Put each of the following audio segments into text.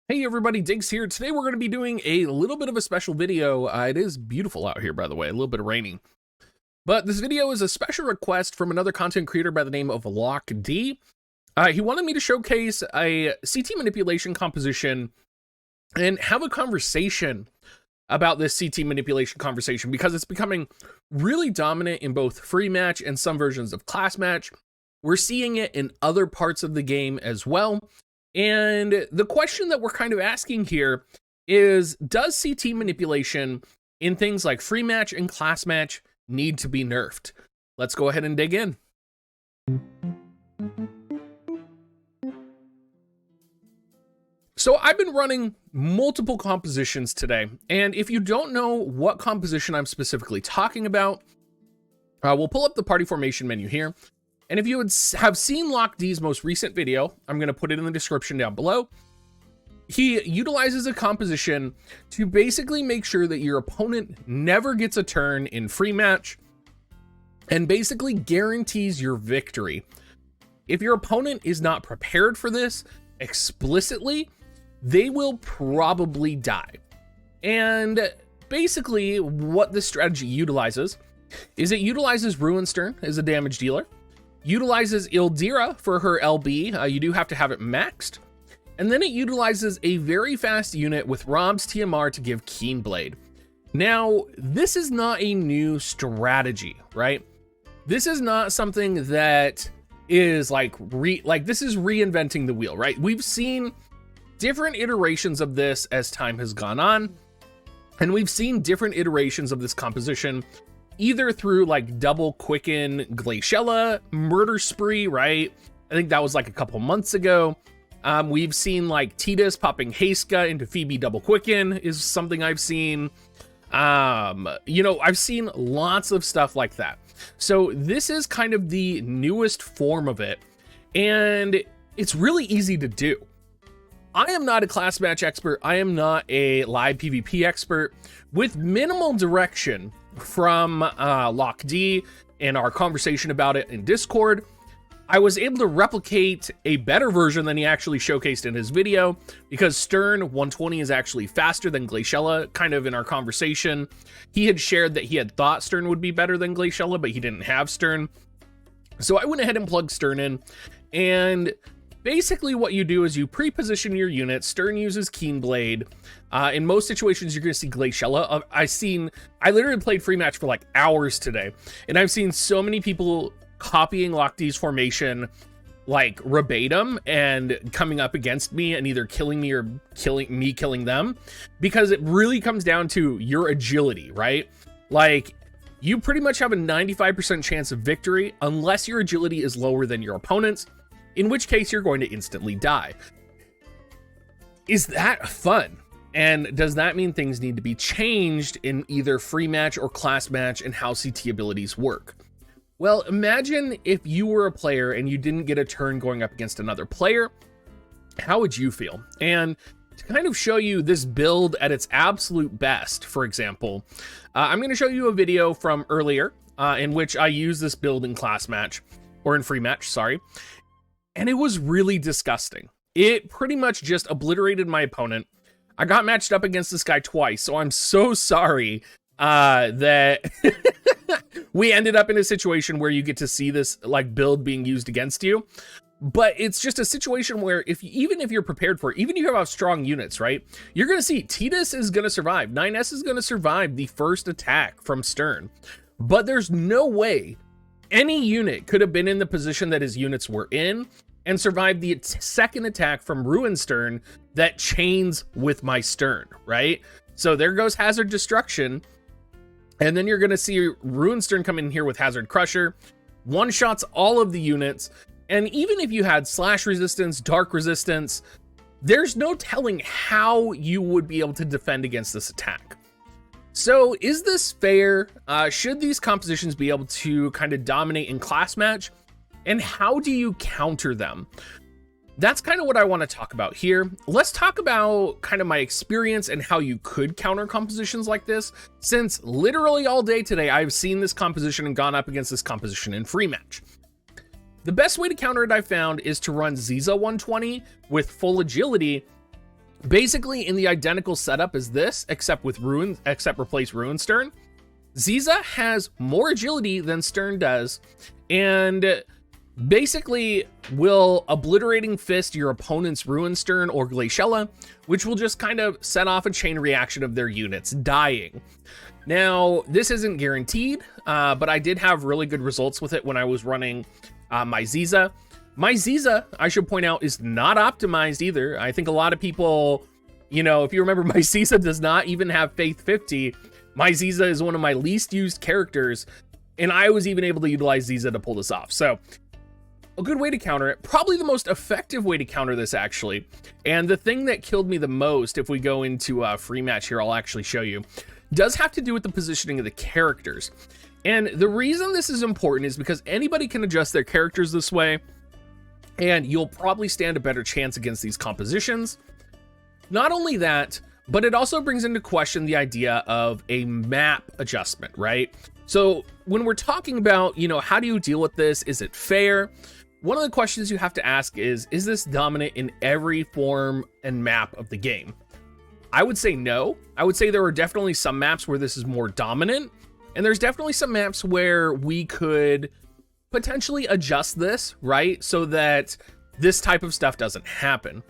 Hey everybody, Diggs here. Today we're going to be doing a little bit of a special video. It is beautiful out here, by the way, a little bit of raining. But this video is a special request from another content creator by the name of LocD. He wanted me to showcase a CT manipulation composition and have a conversation about this CT manipulation conversation because it's becoming really dominant in both free match and some versions of class match. We're seeing it in other parts of the game as well. And the question that we're kind of asking here is, does CT manipulation in things like free match and class match need to be nerfed? Let's go ahead and dig in. So I've been running multiple compositions today, and if you don't know what composition I'm specifically talking about, we'll pull up the party formation menu here. And if you have seen LocD's most recent video, I'm going to put it in the description down below. He utilizes a composition to basically make sure that your opponent never gets a turn in free match and basically guarantees your victory. If your opponent is not prepared for this explicitly, they will probably die. And basically what this strategy utilizes is it utilizes Ruinstern as a damage dealer, utilizes Illdyra for her LB, you do have to have it maxed, and then it utilizes a very fast unit with Rob's TMR to give Keen Blade. Now, this is not a new strategy, right? This is not something that is this is reinventing the wheel, right? We've seen different iterations of this as time has gone on, and we've seen different iterations of this composition either through like Double Quicken Glaciella, Murder Spree, right? I think that was like a couple months ago. We've seen like Tidus popping Heiska into Phoebe Double Quicken is something I've seen. I've seen lots of stuff like that. So this is kind of the newest form of it, and it's really easy to do. I am not a class match expert. I am not a live PvP expert. With minimal direction from LocD and our conversation about it in Discord, I was able to replicate a better version than he actually showcased in his video, because Stern 120 is actually faster than Glaciella. Kind of in our conversation, he had shared that he had thought Stern would be better than Glaciella, but he didn't have Stern. So I went ahead and plugged Stern in, and basically what you do is you pre-position your unit. Stern uses Keen Blade. In most situations, you're going to see Glaciella. I literally played free match for like hours today, and I've seen so many people copying LocD's formation like verbatim and coming up against me and either killing me or killing them, because it really comes down to your agility, right? Like, you pretty much have a 95% chance of victory unless your agility is lower than your opponent's, in which case you're going to instantly die. Is that fun? And does that mean things need to be changed in either free match or class match and how CT abilities work? Well, imagine if you were a player and you didn't get a turn going up against another player. How would you feel? And to kind of show you this build at its absolute best, for example, I'm going to show you a video from earlier in which I used this build in class match, or in free match, sorry. And it was really disgusting. It pretty much just obliterated my opponent. I got matched up against this guy twice, so I'm so sorry that we ended up in a situation where you get to see this like build being used against you. But it's just a situation where even if you're prepared for it, even if you have strong units, right? You're going to see Tidus is going to survive. 9S is going to survive the first attack from Stern. But there's no way any unit could have been in the position that his units were in and survived the second attack from Ruinstern that chains with my Stern, right? So there goes Hazard Destruction. And then you're going to see Ruinstern come in here with Hazard Crusher, one-shots all of the units. And even if you had Slash Resistance, Dark Resistance, there's no telling how you would be able to defend against this attack. So is this fair? Should these compositions be able to kind of dominate in class match? And how do you counter them? That's kind of what I want to talk about here. Let's talk about kind of my experience and how you could counter compositions like this, since literally all day today I've seen this composition and gone up against this composition in free match. The best way to counter it I found is to run Ziza 120 with full agility Basically in the identical setup as this, except replace Ruinstern. Ziza has more agility than Stern does, and basically will Obliterating Fist your opponent's Ruinstern or Glaciella, which will just kind of set off a chain reaction of their units dying. Now, this isn't guaranteed, but I did have really good results with it when I was running my Ziza. My Ziza, I should point out, is not optimized either. I think a lot of people, you know, if you remember, my Ziza does not even have Faith 50. My Ziza is one of my least used characters, and I was even able to utilize Ziza to pull this off. So a good way to counter it, probably the most effective way to counter this actually. And the thing that killed me the most, if we go into a free match here, I'll actually show you, does have to do with the positioning of the characters. And the reason this is important is because anybody can adjust their characters this way, and you'll probably stand a better chance against these compositions. Not only that, but it also brings into question the idea of a map adjustment, right? So when we're talking about, you know, how do you deal with this? Is it fair? One of the questions you have to ask is this dominant in every form and map of the game? I would say no. I would say there are definitely some maps where this is more dominant, and there's definitely some maps where we could potentially adjust this, right? So that this type of stuff doesn't happen.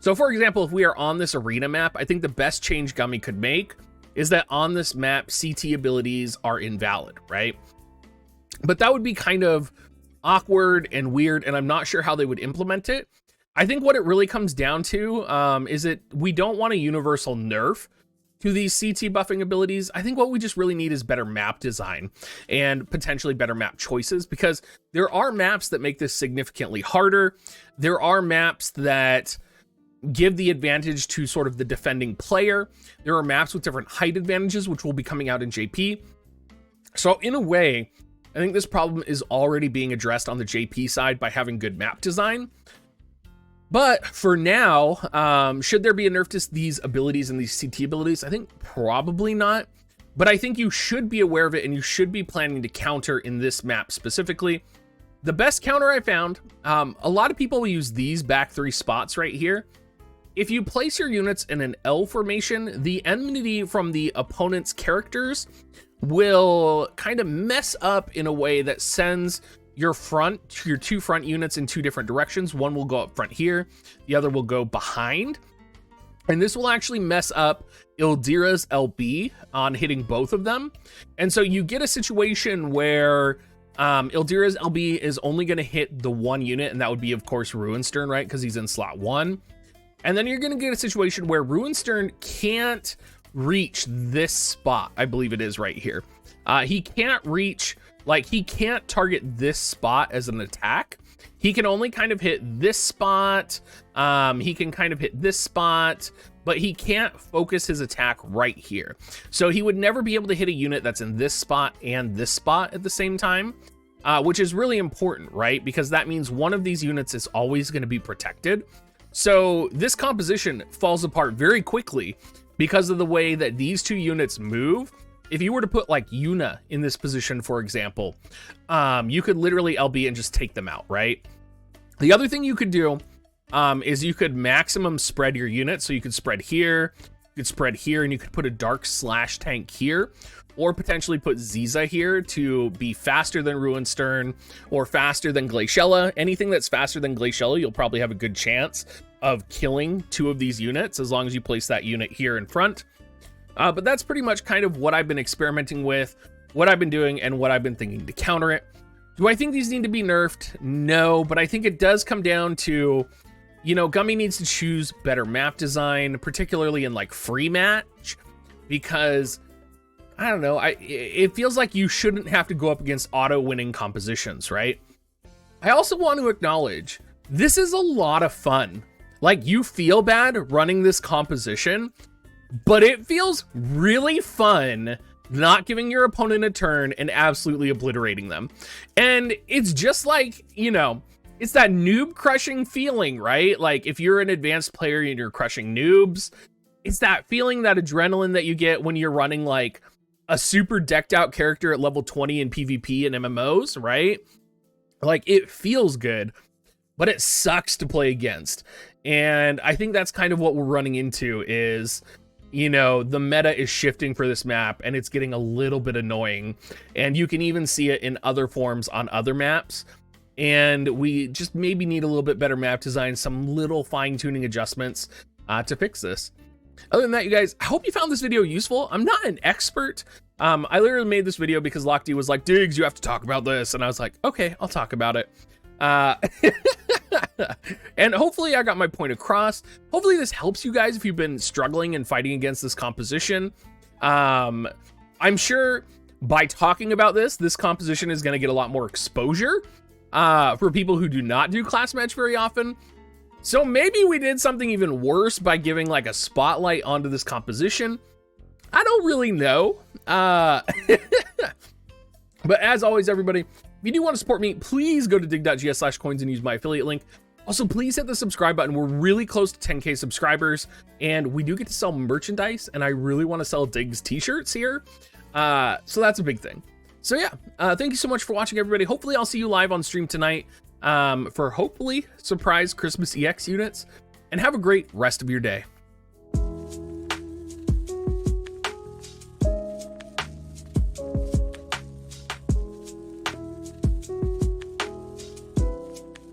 So for example, if we are on this arena map, I think the best change Gummy could make is that on this map, CT abilities are invalid, right? But that would be kind of awkward and weird, and I'm not sure how they would implement it. I think what it really comes down to is that we don't want a universal nerf to these CT buffing abilities. I think what we just really need is better map design and potentially better map choices, because there are maps that make this significantly harder. There are maps that give the advantage to sort of the defending player. There are maps with different height advantages, which will be coming out in JP. So in a way, I think this problem is already being addressed on the JP side by having good map design. But for now, should there be a nerf to these abilities and these CT abilities? I think probably not. But I think you should be aware of it, and you should be planning to counter in this map specifically. The best counter I found, a lot of people will use these back 3 spots right here. If you place your units in an L formation, the enmity from the opponent's characters will kind of mess up in a way that sends your 2 front units in 2 different directions. One will go up front here, the other will go behind. And this will actually mess up Illdyra's LB on hitting both of them. And so you get a situation where Illdyra's LB is only going to hit the 1 unit, and that would be, of course, Ruinstern, right? Because he's in slot 1. And then you're going to get a situation where Ruinstern can't reach this spot. I believe it is right here. He can't reach, like, he can't target this spot as an attack. He can only kind of hit this spot. He can kind of hit this spot, but he can't focus his attack right here. So he would never be able to hit a unit that's in this spot and this spot at the same time, which is really important, right? Because that means one of these units is always going to be protected. So this composition falls apart very quickly because of the way that these 2 units move. If you were to put like Yuna in this position, for example, you could literally LB and just take them out, right? The other thing you could do is you could maximum spread your unit. So you could spread here, you could spread here, and you could put a Dark Slash tank here, or potentially put Ziza here to be faster than Ruinstern or faster than Glaciella. Anything that's faster than Glaciella, you'll probably have a good chance of killing 2 of these units as long as you place that unit here in front. But that's pretty much kind of what I've been experimenting with, what I've been doing, and what I've been thinking to counter it. Do I think these need to be nerfed? No, but I think it does come down to, you know, Gummy needs to choose better map design, particularly in like free match, because I don't know, it feels like you shouldn't have to go up against auto-winning compositions, right? I also want to acknowledge, this is a lot of fun. Like, you feel bad running this composition, but it feels really fun not giving your opponent a turn and absolutely obliterating them. And it's just like, you know, it's that noob crushing feeling, right? Like, if you're an advanced player and you're crushing noobs, it's that feeling, that adrenaline that you get when you're running like a super decked out character at level 20 in PvP and MMOs, right? Like, it feels good. but it sucks to play against. And I think that's kind of what we're running into is, you know, the meta is shifting for this map and it's getting a little bit annoying. And you can even see it in other forms on other maps. And we just maybe need a little bit better map design, some little fine-tuning adjustments to fix this. Other than that, you guys, I hope you found this video useful. I'm not an expert. I literally made this video because Lockdy was like, Diggs, you have to talk about this. And I was like, okay, I'll talk about it. And hopefully I got my point across. Hopefully this helps you guys if you've been struggling and fighting against this composition. I'm sure by talking about this composition is going to get a lot more exposure for people who do not do class match very often. So maybe we did something even worse by giving like a spotlight onto this composition. I don't really know. But as always, everybody, if you do want to support me, please go to dig.gs/coins and use my affiliate link. Also, please hit the subscribe button. We're really close to 10K subscribers, and we do get to sell merchandise, and I really want to sell Diggs t-shirts here. So that's a big thing. So yeah, thank you so much for watching, everybody. Hopefully I'll see you live on stream tonight for hopefully surprise Christmas EX units, and have a great rest of your day.